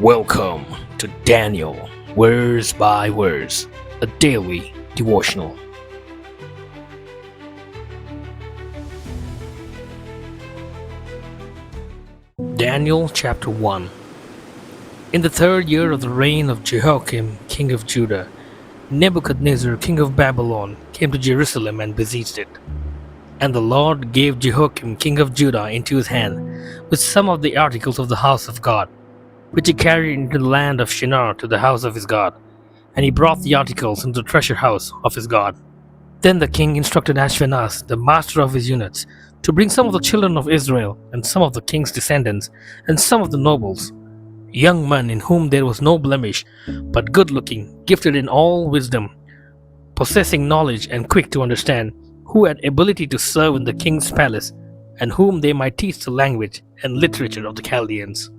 Welcome to Daniel, Verse by Verse, a daily devotional. Daniel chapter 1. In the third year of the reign of Jehoiakim, king of Judah, Nebuchadnezzar, king of Babylon, came to Jerusalem and besieged it. And the Lord gave Jehoiakim, king of Judah, into his hand, with some of the articles of the house of God, which he carried into the land of Shinar to the house of his God. And he brought the articles into the treasure house of his God. Then the king instructed Ashpenaz, the master of his eunuchs, to bring some of the children of Israel, and some of the king's descendants, and some of the nobles, young men in whom there was no blemish, but good-looking, gifted in all wisdom, possessing knowledge and quick to understand, who had ability to serve in the king's palace, and whom they might teach the language and literature of the Chaldeans.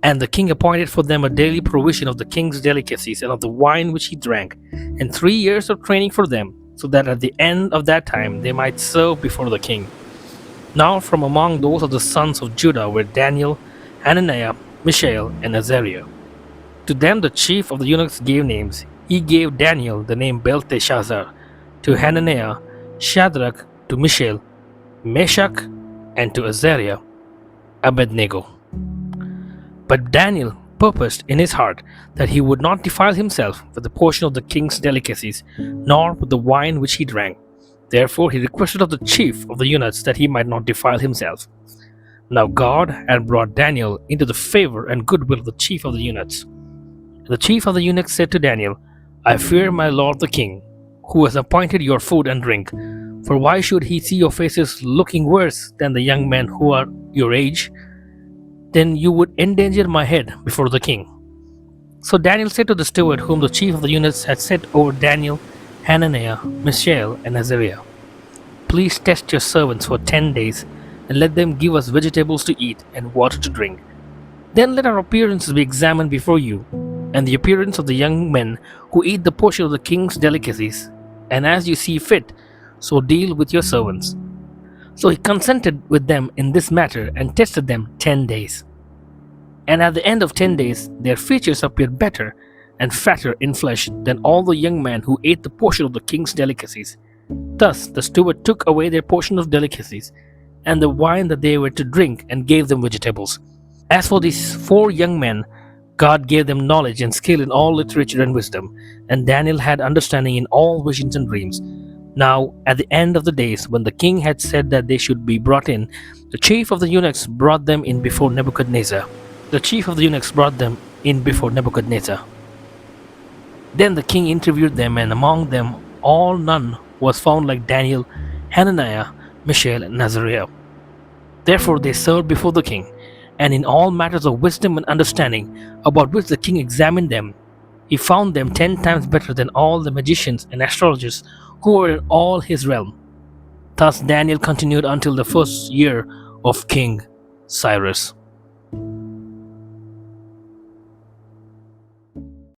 And the king appointed for them a daily provision of the king's delicacies and of the wine which he drank, and 3 years of training for them, so that at the end of that time they might serve before the king. Now from among those of the sons of Judah were Daniel, Hananiah, Mishael, and Azariah. To them the chief of the eunuchs gave names. He gave Daniel the name Belteshazzar, to Hananiah Shadrach, to Mishael Meshach, and to Azariah Abednego. But Daniel purposed in his heart that he would not defile himself with the portion of the king's delicacies, nor with the wine which he drank. Therefore he requested of the chief of the eunuchs that he might not defile himself. Now God had brought Daniel into the favor and goodwill of the chief of the eunuchs. And the chief of the eunuchs said to Daniel, I fear my lord the king, who has appointed your food and drink. For why should he see your faces looking worse than the young men who are your age? Then you would endanger my head before the king. So Daniel said to the steward whom the chief of the eunuchs had set over Daniel, Hananiah, Mishael, and Azariah, Please test your servants for 10 days, and let them give us vegetables to eat and water to drink. Then let our appearances be examined before you, and the appearance of the young men who eat the portion of the king's delicacies, and as you see fit, so deal with your servants. So he consented with them in this matter and tested them 10 days. And at the end of 10 days, their features appeared better and fatter in flesh than all the young men who ate the portion of the king's delicacies. Thus the steward took away their portion of delicacies and the wine that they were to drink, and gave them vegetables. As for these 4 young men, God gave them knowledge and skill in all literature and wisdom, and Daniel had understanding in all visions and dreams. Now, at the end of the days, when the king had said that they should be brought in, the chief of the eunuchs brought them in before Nebuchadnezzar. The chief of the eunuchs brought them in before Nebuchadnezzar. Then the king interviewed them, and among them all none was found like Daniel, Hananiah, Mishael, and Azariah. Therefore they served before the king, and in all matters of wisdom and understanding, about which the king examined them, he found them 10 times better than all the magicians and astrologers who were in all his realm. Thus Daniel continued until the first year of King Cyrus.